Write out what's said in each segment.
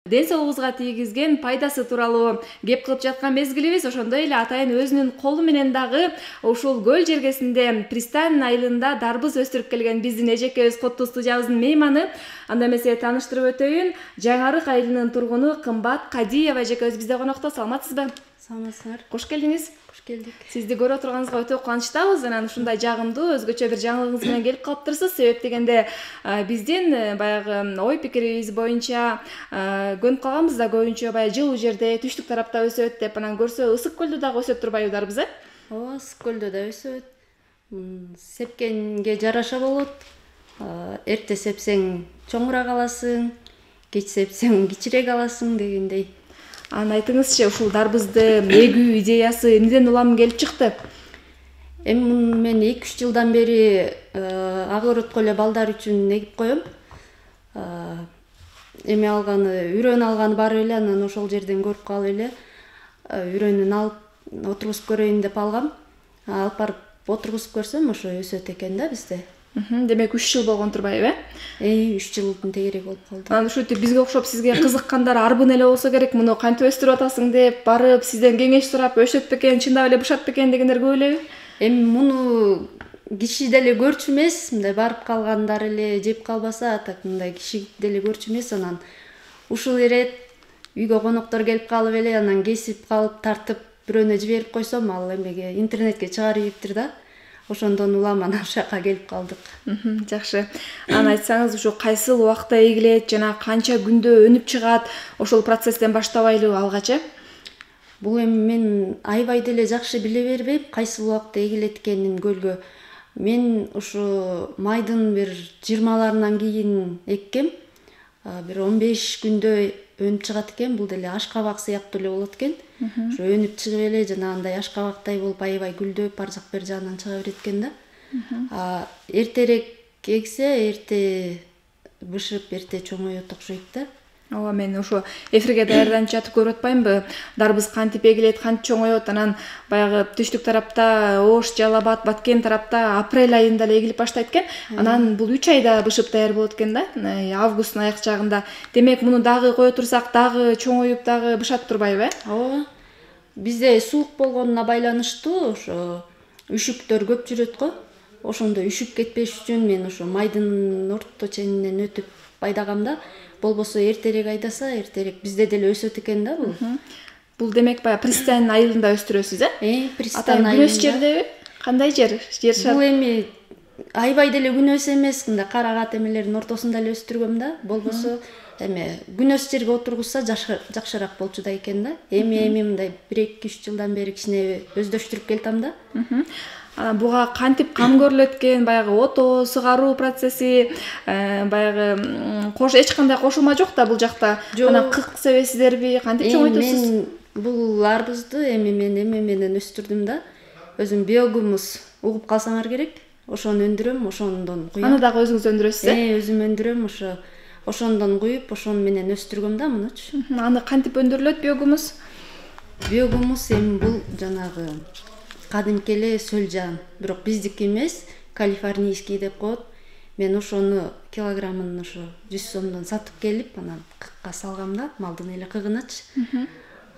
ден соолугубузга тийгизген пайдасы тууралуу кеп кылып жаткан мезгилибиз. Ошондой эле атайын өзүнүн колу менен дагы ушул көл жергесинде Пристань айылында дарбыз өстүрүп келген биздин эжекебиз куттуу студиябыздын мейманы. Анда мен сизге тааныштырып өтөйүн. Жаңарык айылынын тургуну Кымбат Кадиева эжекебиз бизде конокто. Саламатсызбы? Саламатсыздар. Кош келдиңиз. Кош келдик. Сизди көрүп турганыбызга өтө кубанычтабыз. Анан ушундай жагымдуу өзгөчө бир жаңылыгыңыз менен келип калыптырсыз. Себеп дегенде биздин баягы ой пикирибиз боюнча көнүп калганбыз да көбүнчө баягы жылуу жерде түштүк тарапта өсөт деп, анан көрсө ысык көлдө дагы өсөт турбайбы дарбыз, э? Ооба, ысык көлдө да өсөт. Сепкенге жараша болот. Эрте сепсең чоңураак аласың, кеч сепсең кичирээк аласың дегендей. Анан айтыңызчы, ушул дарбызды эгүү идеясы эмнеден улам келип чыкты? Эми мен 2-3 жылдан бери огородко эле балдар үчүн эгип коем. Эми үрөнү алганы бар эле, анан ошол жерден көрүп калып эле үрөнүн алып отургузуп көрөйүн деп алгам. Алып барып отургузуп көрсөм, ошо өсөт экен да бизде. Демек 3 жыл болгон турбайбы, э? 3 жылдын тегерек болуп калды. Анан ушинтип бизге окшоп сизге кызыккандар арбын эле болсо керек, муну кантип өстүрүп атасың деп барып сизден кеңеш сурап, өсөт бекен, чындап эле бышат бекен дегендер көп элеби? Эми муну киши деле көрчү эмес, мындай барып калгандар эле жеп калбаса, так мындай киши деле көрчү эмес. Анан ушул ирет үйгө коноктор келип калып эле, анан кесип калып тартып бирөөнө жиберип койсом, ал эмеге интернетке чыгарып ийиптир да. Ошондон улам анан ушул жака келип калдык. Жакшы. Анан айтсаңыз, ушу кайсыл убакта эгилет жана канча күндө өнүп чыгат? Ошол процесстен баштабайлыбы алгачы? Бул эми мен аябай деле жакшы биле бербейм, кайсыл убакта эгилет экенин көлгө. Мен ушу майдын бир 20-ларынан кийин эккем. Бир 15 күндө өнүп чыгат экен. Бул деле ашкабак сыяктуу эле болот экен. Ошо өнүп чыгып эле жанагындай ашкабактай болуп аябай гүлдөп, ар жак бер жагынан чыга берет экен да. Эртерээк эксе, эрте бышып, эрте чоңоет окшойт да. Ооба, мен ошо эфирге даярданып жатып көрүп атпаймынбы? Дарбыз кантип эгилет, кантип чоңоет, анан баягы түштүк тарапта Ош, Жалал Абад, Баткен тарапта апрель айында эле эгилип баштайт экен. Анан бул 3 айда бышып даяр болот экен да, августтун аяк жагында. Демек, муну дагы кое турсак, дагы чоңоюп, дагы бышат турбайбы, э? Ооба. Бизде суук болгонуна байланыштуу ошо үшүктөр көп жүрөт го. Ошондо үшүп кетпеш үчүн мен ошо майдын орто ченинен өтүп байдагам да. Болбосо эртерээк айдаса, эртерээк бизде деле өсөт экен да бул. Бул демек баягы Пристань айылында өстүрөсүз, э? Пристань айылында. Күнөс жердеби? Кандай жер? Бул эми аябай деле күнөс эмес, мындай карагат эмелердин ортосунда эле өстүргөм да. Болбосо эми күнөс жерге отургузса жакшыраак болчу да экен да. Эми мындай 1-2-3 жылдан бери кичине өздөштүрүп келатам да. Анан буга кантип кам көрүлөт экен, баягы ото, сугаруу процесси, баягы эч кандай кошулма жок да бул жакта. Анан кык себесиздерби, кантип чоңойтосуз? Мен бул арбызды эми мен эме менен өстүрдүм да. Өзүм биогумус угуп калсаңар керек. Ошону өндүрөм, ошондон куям. Аны дагы өзүңүз өндүрөсүз, э? Өзүм өндүрөм, ошондон куюп, ошону менен өстүргөм да мунучу. Аны кантип өндүрүлөт биогумус? Биогумус эми бул жанагы кадимки эле сөл жаан, бирок биздики эмес, калифорнийский деп коет. Мен ошону килограммын ошо 100 сомдон сатып келип, анан кыкка салгам да, малдын эле кыгынач.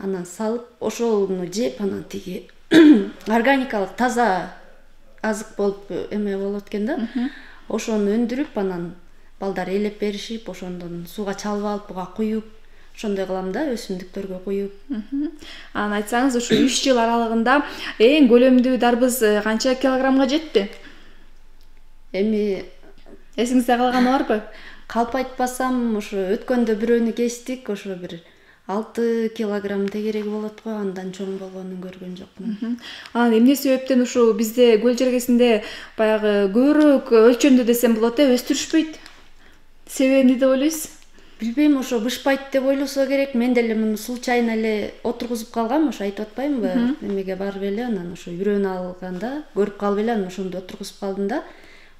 Анан салып, ошону жеп, анан тиги органикалык таза азык болуп эме болот экен да. Ошону өндүрүп, анан балдар ээлеп беришип, ошондон сууга чалып алып, буга куюп, ошондой кылам да, өсүмдүктөргө куюп. Анан айтсаңыз, ушу 3 жыл аралыгында эң көлөмдүү дарбыз канча килограммга жетти? Эми эсиңизде калганы барбы? Калп айтпасам, ошо өткөндө бирөөнү кестик, ошо бир 6 килограмм тегерек болот го, андан чоң болгонун көргөн жокмун. Анан эмне себептен ушу бизде көл жергесинде баягы көбүрөөк өлчөмдүү десем болот, өстүрүшпөйт? Себеби эмне деп ойлойсуз? Билбейм, ошо бышпайт деп ойлосо керек. Мен деле муну случайно эле отургузуп калгам, ошо айтып атпаймынбы? Эмеге барып эле, анан ошо үрөнү алганда көрүп калып эле, анан ошондо отургузуп калдым да.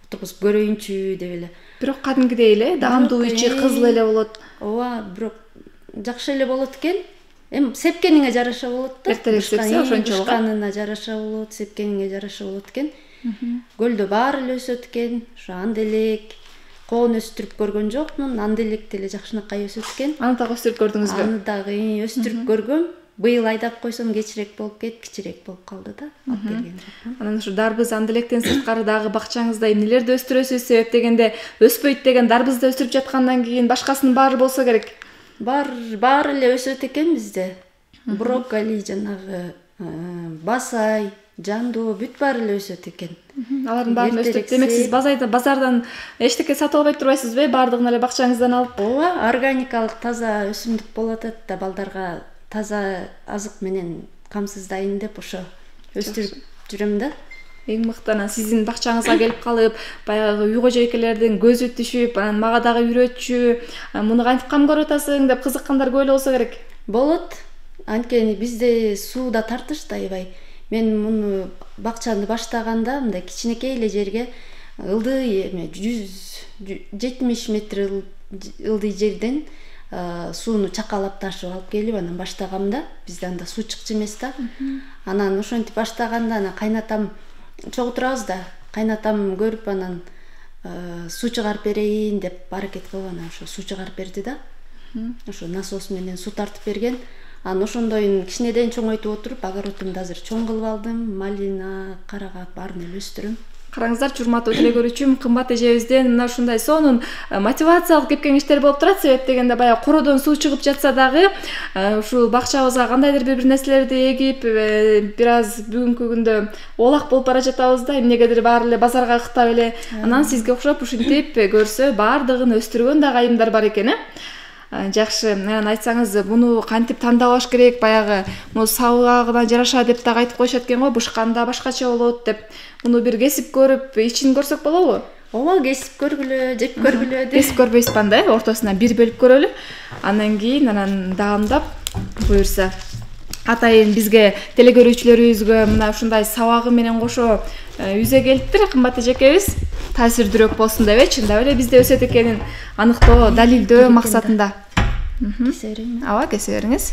Отургузуп көрөйүнчү деп эле. Бирок кадимкидей эле, даамдуу ичи кызыл эле болот. Ооба, бирок жакшы эле болот экен. Эми сепкениңе жараша болот да. Эртерээк сепсе ошончолук. Бышканына жараша болот, сепкениңе жараша болот экен. Көлдө баары эле өсөт экен, ошо анделек, коон өстүрүп көргөн жокмун, анда электе эле жакшынакай өсөт экен. Аны дагы өстүрүп көрдүңүзбү? Аны дагы өстүрүп көргөм. Быйыл айдап койсом кечирээк болуп кетип, кичирээк болуп калды да. Алып келген жокмун. Анан ушу дарбыз анда электен сырткары дагы бакчаңызда эмнелерди өстүрөсүз? Себеп дегенде өспөйт деген дарбызды өстүрүп жаткандан кийин башкасынын баары болсо керек. Баары эле өсөт экен бизде. Брокколи, жанагы басай, жандоо бүт баары эле өсөт экен. Алардын баарын өстүрүп, демек сиз базардан эчтеке сатып албай турбайсызбы? Баардыгын эле бакчаңыздан алып. Ооба, органикалык таза өсүмдүк болуп атат да, балдарга таза азык менен камсыздайын деп ошо өстүрүп жүрөм да. Эң мыкты. Анан сиздин бакчаңызга келип калып, баягы үй кожойкелердин көзү түшүп, анан мага дагы үйрөтчү, муну кантип кам көрүп атасың деп кызыккандар көп эле болсо керек. Болот. Анткени бизде суу да тартышты аябай. Мен муну бакчаны баштаганда мындай кичинекей эле жерге ылдый 170 метр ылдый жерден сууну чакалап ташып алып келип анан баштагамда, бизде анда суу чыкчу эмес да. Анан ошентип баштаганда анан кайнатам чогуу турабыз да. Кайнатам көрүп анан суу чыгарып берейин деп аракет кылып анан ошо суу чыгарып берди да. Ошо насос менен суу тартып берген. Анан ошондойн кичинеден чоңойтуп отуруп, огородумду азыр чоң кылып алдым. Малина, карагат баарын эле өстүрөм. Караңыздар, урматтуу теле көрүүчүм, кымбат эжебизден мына ушундай сонун мотивациялык кеп кеңештер болуп турат. Себеп дегенде баягы кородон суу чыгып жатса дагы ушул бакчабызга кандайдыр бир нерселерди эгип, бир аз бүгүнкү күндө оолак болуп бара жатабыз да, эмнегедир баары эле базарга ыктап эле. Анан сизге окшоп ушинтип көрсө баардыгын өстүргөн дагы айымдар бар экен. Жакшы, анан айтсаңыз, буну кантип тандабаш керек? Баягы муну сабагына жараша деп дагы айтып коюшат экен го, бышканда башкача болот деп. Муну бир кесип көрүп, ичин көрсөк болобу? Ооба, кесип көргүлө, жеп көргүлө деп. Кесип көрбөйсүз да, ортосуна бир бөлүп көрөлү. Анан кийин даамдап буюрса. Атайын бизге теле көрүүчүлөрүбүзгө мына ушундай сабагы менен кошо үйзө келиптир, кымбат эжекебиз. Таасирдүүрөөк болсун деп, чындап эле бизде өсөт экенин аныктоо, далилдөө максатында. Кесе берейинби? Ооба, кесе бериңиз.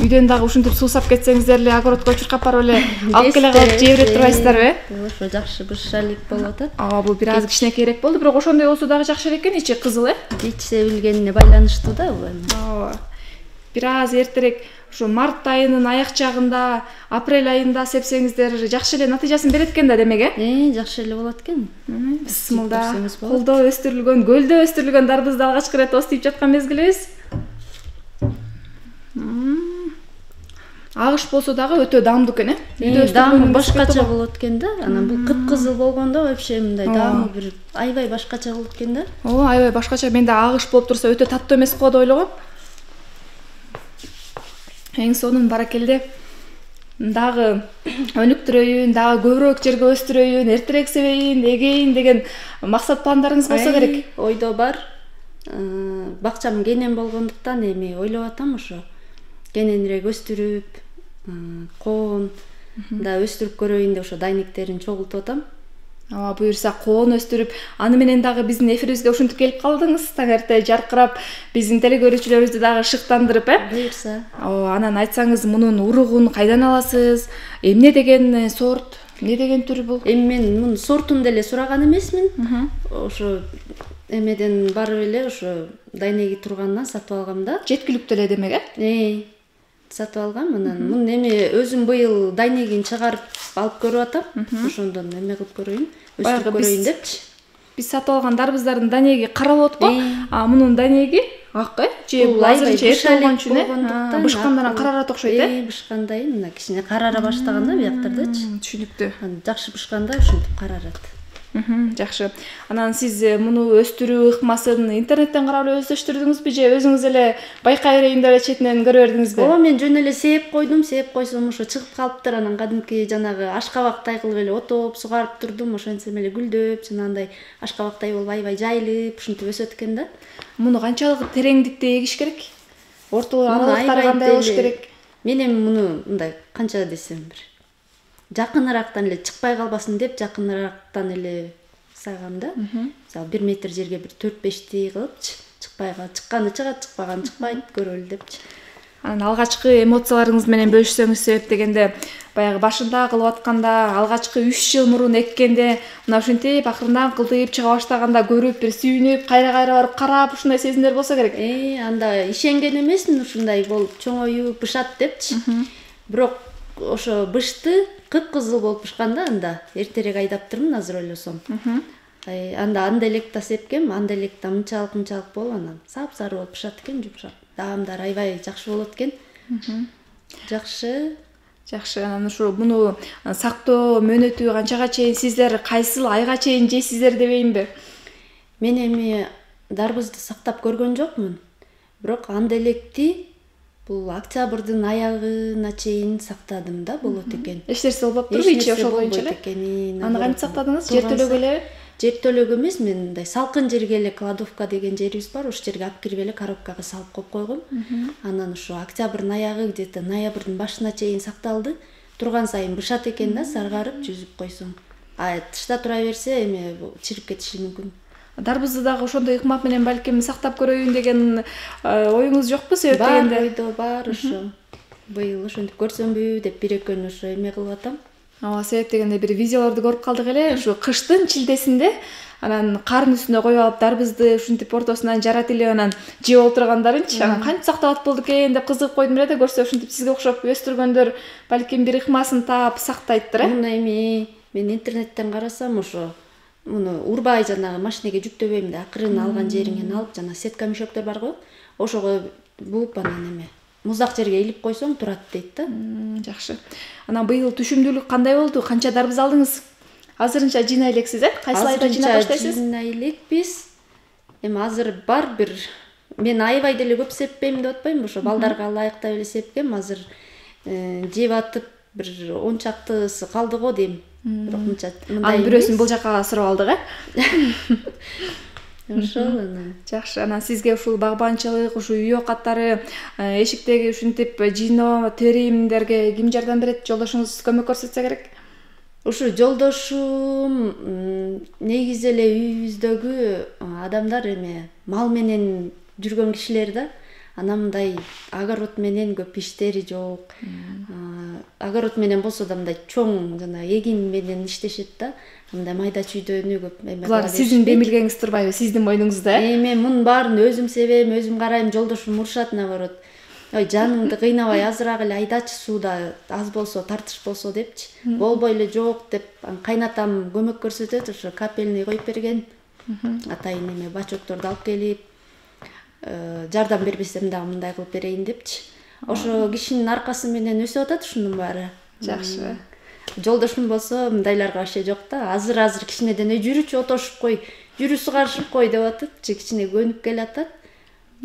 Үйдөн дагы ушинтип суусап кетсеңиздер эле огородко чуркап барып эле алып келе калып жей берет турбайсыздарбы? Ошо жакшы бышалик болуп атат. Ооба, бул бир аз кичинекейирээк болду, бирок ошондой болсо дагы жакшы элек экен, ичи кызыл, Ич себилгенине байланыштуу да бул. Ооба. Бир аз эртерээк ушу март айынын аяк жагында, апрель айында сепсеңиздер жакшы эле натыйжасын берет экен да, демек, Жакшы эле болот экен. Бисмилда. Колдо өстүрүлгөн, гөлдө өстүрүлгөн дарбызды алгачкы ирет оступ жаткан мезгилибиз. Агыш болсо дагы өтө даамдуу экен, Даамы башкача болот экен да. Анан бул кыпкызыл болгондо вообще мындай даамы бир аябай башкача болот экен да. Ооба, аябай башкача. Менде агыш болуп турса өтө таттуу эмес го деп ойлогом. Эң сонун баракелде. Дагы өнүктүрөйүн, дагы көбүрөөк жерге өстүрөйүн, эртерээк себейин, эгейин деген максат пландарыңыз болсо керек. Ойдо бар. Бакчам кенен болгондуктан эми ойлоп атам ошо. Кененирээк өстүрүп, коон да өстүрүп көрөйүн деп ошо дайниктерин чогултуп атам. Ооба, буюрса коон өстүрүп, аны менен дагы биздин эфирибизге ушинтип келип калдыңыз. Таңерте жаркырап, биздин теле көрүүчүлөрүбүздү дагы шыктандырып, Буюрса. Ооба, анан айтсаңыз, мунун уругун кайдан аласыз? Эмне деген сорт, эмне деген түр бул? Эми мен мунун сортун деле сураган эмесмин. Ошо эмеден барып эле ошо дайнеги тургандан сатып алгам да. Жеткиликтүү эле демек, Сатып алгам. Анан мунун эми өзүм быйыл дайнегин чыгарып алып көрүп атам. Ошондон эме кылып көрөйүн, өстүрүп көрөйүн депчи. Биз сатып алган дарбыздардын данеги кара болот го, а мунун данеги ак, же бул азырынча эрте болгон үчүн бышкандан карарат окшойт, Бышкандай мына кичине карара баштаганда бияктардачы. Түшүнүктүү. Жакшы бышканда ушинтип карарат. Жакшы. Анан сиз муну өстүрүү ыкмасын интернеттен карап эле өздөштүрдүңүзбү же өзүңүз эле байкай берейин деп эле четинен көрө бердиңизби? Ооба, мен жөн эле сээп койдум. Сээп койсом ошо чыгып калыптыр. Анан кадимки жанагы ашкабактай кылып эле отоп, сугарып турдум. Ошентсем эле гүлдөп, жанагындай ашкабактай болуп аябай жайылып, ушинтип өсөт экен да. Муну канчалык тереңдикте эгиш керек? Ортолуу аралыктары кандай болуш керек? Мен эми муну мындай канча десем бир жакыныраактан эле чыкпай калбасын деп жакыныраактан эле сайгам да. Мисалы 1 метр жерге бир 4-5 кылыпчы, чыкканы чыгат, чыкпаганы чыкпайт көрөлү депчи. Анан алгачкы эмоцияларыңыз менен бөлүшсөңүз, себеп дегенде баягы башында кылып атканда, алгачкы 3 жыл мурун эккенде мына ушинтип акырындан кылдыйып чыга баштаганда көрүп, бир сүйүнүп, кайра барып карап ушундай сезимдер болсо керек. Анда ишенген эмесмин ушундай болуп чоңоюп бышат депчи. Бирок ошо бышты кыпкызыл болуп бышкан да, анда эртерээк айдаптырмын азыр ойлосом. Анда анделек да сепкем, анделек да мынчалык болуп анан сап-сары болуп бышат экен, жумшак. Даамдар аябай жакшы болот экен. Жакшы. Анан ушу муну сактоо мөөнөтү канчага чейин сиздер кайсыл айга чейин жейсиздер дебейинби? Мен эми дарбызды сактап көргөн жокмун. Бирок анделекти бул октябрдын аягына чейин сактадым да, болот экен. Эч нерсе болбоптурбу ичи ошол боюнча эле? Аны кантип сактадыңыз? Жертөлөгө эле? Жертөлөк эмес, мен мындай салкын жерге эле кладовка деген жерибиз бар, ошол жерге алып кирип эле коробкага салып коюп койгом. Анан ушу октябрдын аягы, где-то ноябрдын башына чейин сакталды. Турган сайын бышат экен да, саргарып жүзүп койсоң. Тышта тура берсе эми чирип кетиши мүмкүн. Дарбызды дагы ошондой ыкмак менен балким сактап көрөйүн деген оюңуз жокпу, себеп дегенде? Бар ойдо бар ошо. Быйыл ошентип көрсөмбү деп бир экөөнү ошо эме кылып атам. Ооба, себеп дегенде бир видеолорду көрүп калдык эле, ушу кыштын чилдесинде анан кардын үстүнө коюп алып дарбызды ушинтип ортосунан жарат илеп анан жеп отургандарынчы. Анан кантип сактап болду экен деп кызыгып койдум эле да, көрсө ушинтип сизге окшоп өстүргөндөр балким бир ыкмасын таап сактайттыр. Муну эми мен интернеттен карасам ошо муну урбай жанагы машинеге жүктөбөйм да, акырын алган жериңен алып, жана сетка мешоктор бар го, ошого бууп анан эме муздак жерге илип койсоң турат дейт да. Жакшы. Анан быйыл түшүмдүүлүк кандай болду? Канча дарбыз алдыңыз? Азырынча жыйнай элексиз, Кайсы айда жыйнап баштайсыз? Жыйнай элекпиз. Эми азыр бар бир, мен аябай деле көп сеппейм деп атпайм, ошо балдарга ылайыктап эле сепкем. Азыр жеп атып бир 10 чактысы калды го дейм. Бирок мынча мындай. Анын бирөөсүн бул жакка сурап алдык, Ошол анан. Жакшы. Анан сизге ушул багбанчылык, ушу үй окаттары, эшиктеги ушинтип жыйноо теримдерге ким жардам берет? Жолдошуңуз көмөк көрсөтсө керек? Ушу жолдошум негизи эле үйүбүздөгү адамдар эме мал менен жүргөн кишилер да. Анан мындай огород менен көп иштери жок. Огород менен болсо да мындай чоң жана эгин менен иштешет да. Мындай майда чүйдөнү көп эме. Булар сиздин демилгеңиз турбайбы, сиздин мойнуңузда? Мен мунун баарын өзүм себем, өзүм карайм, жолдошум урушат наоборот. Ой, жаныңды кыйнабай азыраак эле айдачы, сууда аз болсо, тартыш болсо депчи. Болбой эле жок деп, кайнатам көмөк көрсөтөт, ошо капельный коюп берген. Атайын эме бачокторду алып келип, жардам бербесем дагы мындай кылып берейин депчи. Ошо кишинин аркасы менен өсүп атат ушунун баары. Жакшы. Жолдошум болсо мындайларга вообще жок да. Азыр кичинеден жүрүчү отошуп кой, жүрүсү карышып кой деп атып, кичине көнүп келатат.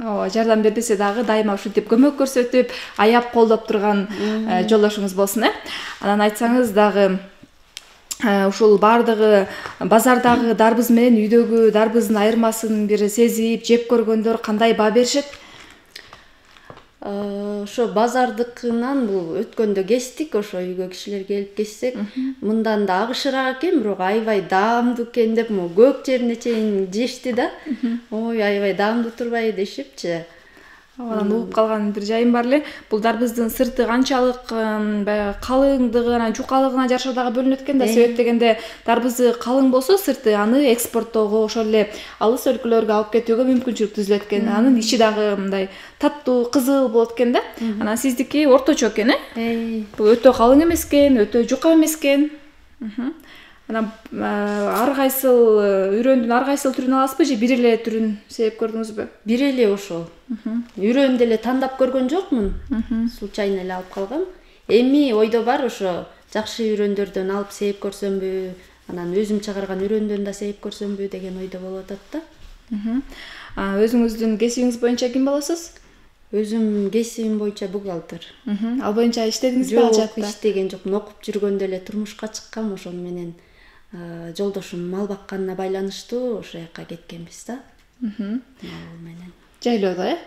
Ооба, жардам бербесе дагы дайыма ушинтип көмөк көрсөтүп, аяп колдоп турган жолдошуңуз болсун, Анан айтсаңыз дагы ушул бардыгы базардагы дарбыз менен үйдөгү дарбыздын айырмасын бир сезип, жеп көргөндөр кандай баа беришет? Ошо базардыкынан бул өткөндө кестик, ошо үйгө кишилер келип кессек, мындан да агышыраак экен, бирок аябай даамдуу экен деп, көк жерине чейин жешти да. Ой, аябай даамдуу турбайбы дешипчи. Анан угуп калган бир жайым бар эле. Бул дарбыздын сырты канчалык баягы калыңдыгына, жукалыгына жараша дагы бөлүнөт экен да. Себеп дегенде дарбызы калың болсо сырты, аны экспорттоого, ошол эле алыс өлкөлөргө алып кетүүгө мүмкүнчүлүк түзүлөт экен. Анын ичи дагы мындай таттуу, кызыл болот экен да. Анан сиздики орточо экен, Бул өтө калың эмес экен, өтө жука эмес экен. Анан ар кайсыл үрөндүн ар кайсыл түрүн аласызбы же бир эле түрүн себеп көрдүңүзбү? Бир эле ошол. Үрөндү эле тандап көргөн жокмун. Случайно эле алып калгам. Эми ойдо бар ошо жакшы үрөндөрдөн алып себеп көрсөмбү, анан өзүм чыгарган үрөндөн да себеп көрсөмбү деген ойдо болуп атат да. Өзүңүздүн кесибиңиз боюнча ким болосуз? Өзүм кесибим боюнча бухгалтер. Ал боюнча иштедиңизби ал жакта? Жок, иштеген жокмун. Окуп жүргөндө эле турмушка чыккам, ошол менен жолдошум мал бакканына байланыштуу ошол жака кеткенбиз да. Мал менен. Жайлоодо,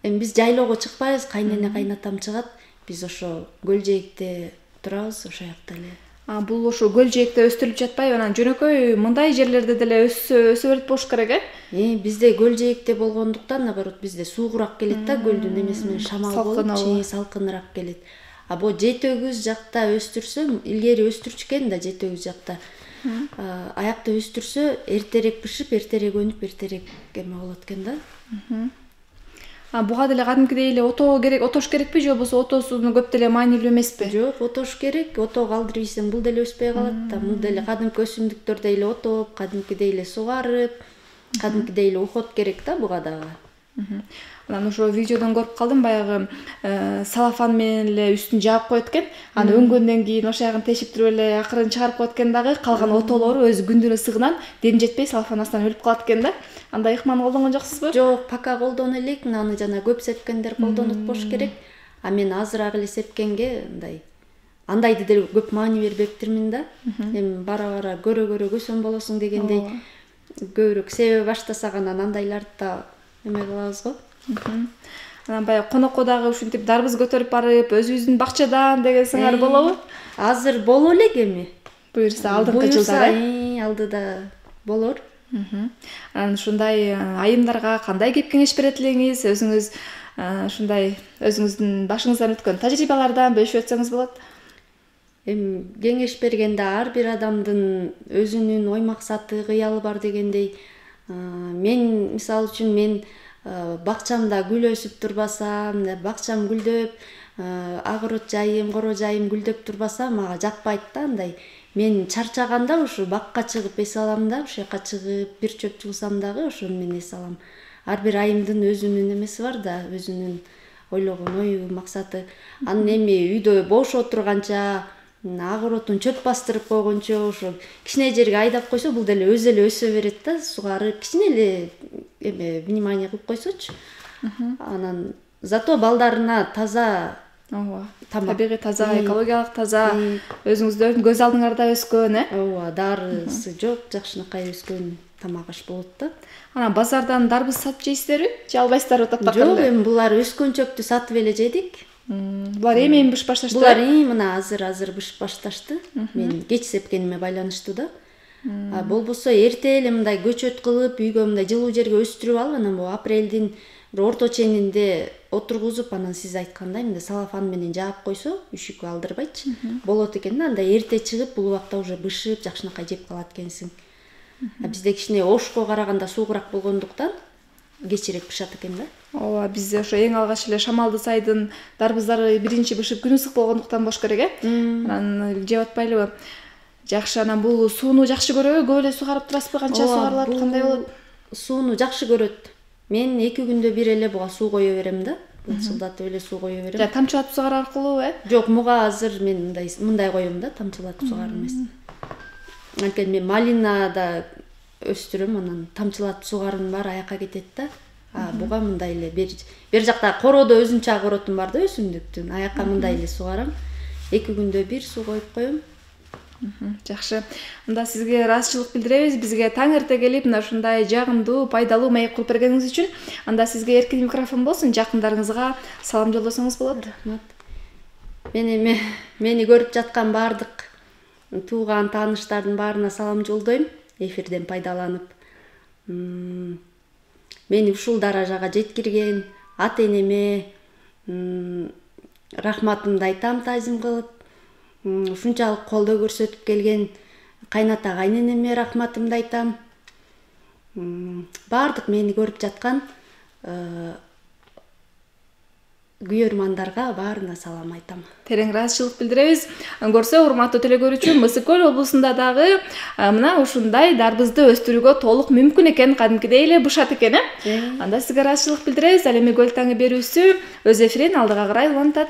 Эми биз жайлоого чыкпайбыз, кайнене кайнатам чыгат. Биз ошо көл жээкте турабыз, ошол жакта эле. Бул ошо көл жээкте өстүрүлүп жатпайбы? Анан жөнөкөй мындай жерлерде деле өсө берет болуш керек, Бизде көл жээкте болгондуктан наоборот бизде суугураак келет да, көлдүн эмеси менен шамал болуп, салкыныраак келет. Бул жети өгүз жакта өстүрсөм, илгери өстүрчү экен да жети өгүз жакта. Аякта өстүрсө эртерээк бышып, эртерээк өнүп, эртерээк эме болот экен да. Буга деле кадимкидей эле отош керекпи, же болбосо отосу көп деле маанилүү эмеспи? Жок, отош керек. Ото калтырып ийсең бул деле өспөй калат да. Бул деле кадимки өсүмдүктөрдөй эле отоп, кадимкидей эле сугарып, кадимкидей эле ухот керек да буга дагы. Анан ошо видеодон көрүп калдым, баягы салафан менен эле үстүн жаап коет экен. Аны өнгөндөн кийин ошо ягын тешип туруп эле акырын чыгарып коет экен дагы. Калган отолору өзү күндүн ысыгынан дем жетпей салафан астынан өлүп калат экен да. Андай ыкманы колдонгон жоксузбу? Жок, пока колдоно элек, аны жана көп сепкендер колдонот болуш керек. Мен азыраак эле сепкенге андайды деле көп маани бербептирмин да. Эми бара көрө көсөм болосуң дегендей көбүрөөк себе баштасак анан андайларды да эме кылабыз го. Анан баягы конокко дагы ушинтип дарбыз көтөрүп барып, өзүбүздүн бакчадан деген сыңар болобу? Азыр боло элек эми. Буюрса алдыңкы жылдары. Алдыда болор. Анан ушундай айымдарга кандай кеп кеңеш берет элеңиз? Өзүңүз ушундай өзүңүздүн башыңыздан өткөн тажрыйбалардан бөлүшүп өтсөңүз болот. Эми кеңеш бергенде ар бир адамдын өзүнүн ой максаты, кыялы бар дегендей. Мен мисалы үчүн мен бакчамда гүл өсүп турбаса, бакчам гүлдөп, огород жайым, коро жайым гүлдөп турбаса, мага жакпайт да андай. Мен чарчаганда ушу бакка чыгып эс алам да, ошол жака чыгып бир чөп жуусам дагы ошону мен эс алам. Ар бир айымдын өзүнүн эмеси бар да, өзүнүн ойлогон ою, максаты. Анан эми үйдө бош отурганча, огородун чөп бастырып койгончо, ошо кичине жерге айдап койсо, бул деле өзү эле өсө берет да, сугарып, кичине эле эме внимание кылып койсочу. Анан зато балдарына таза, табигый таза, экологиялык таза, өзүңүздөрдүн көз алдыңарда өскөн, Ооба, дарысы жок, жакшынакай өскөн тамак аш болот да. Анан базардан дарбыз сатып жейсиздерби? Же албайсыздарбы таппаканда? Жок, эми булар өскөн чөптү сатып эле жедик. Булар эми бышып башташты. Булар мына азыр бышып башташты. Мен кеч сепкениме байланыштуу да. Болбосо эрте эле мындай көчөт кылып, үйгө мындай жылуу жерге өстүрүп алып, анан бу апрелдин бир орто ченинде отургузуп, анан сиз айткандай мындай салафан менен жаап койсо, үшүккө алдырбайчы, болот экен да. Андай эрте чыгып, бул убакта уже бышып, жакшынакай жеп калат экенсиң. Бизде кичине ошко караганда суугураак болгондуктан кечирээк бышат экен да. Ооба, бизде ошо эң алгач эле Шамалды сайдын дарбыздары биринчи бышып күн ысык болгондуктан болуш керек, Анан жеп атпайлыбы? Жакшы, анан бул сууну жакшы көрөбү? Көп эле сугарып турасызбы? Канча сугарылат, кандай болот? Сууну жакшы көрөт. Мен 2 күндө бир эле буга суу кое берем да. Ылчылдатып эле суу кое берем. Тамчылатып сугаруу аркылуу, Жок, муга азыр мен мындай коем да, тамчылатып сугаруу эмес. Анткени мен малинада өстүрөм, анан тамчылатып сугаруунун баары аякка кетет да. Буга мындай эле бер жакта коrodо өзүнчө огородум бар да, өсүмдүктүн. Аякка мындай эле сугарам. 2 күндө бир суу коюп коем. Жакшы. Анда сизге ыраазычылык билдиребиз. Бизге таң эрте келип, мына ушундай жагымдуу, пайдалуу маек кылып бергениңиз үчүн. Анда сизге эркин микрофон болсун, жакындарыңызга салам жолдосоңуз болот. Рахмат. Мени көрүп жаткан баардык тууган тааныштардын баарына салам жолдойм, эфирден пайдаланып. Мени ушул даражага жеткирген ата-энеме рахматымды айтам таазим кылып. Ушунчалык колдоо көрсөтүп келген кайната кайненеме рахматымды айтам. Баардык мени көрүп жаткан күйөрмандарга баарына салам айтам. Терең ыраазычылык билдиребиз. Көрсө, урматтуу телекөрүүчү, Мысык Көл облусунда дагы мына ушундай дарбызды өстүрүүгө толук мүмкүн экен, кадимкидей эле бышат экен, Анда сизге ыраазычылык билдиребиз. Ал эми Көл таңы берүүсү өз эфирин алдыга карай улантат.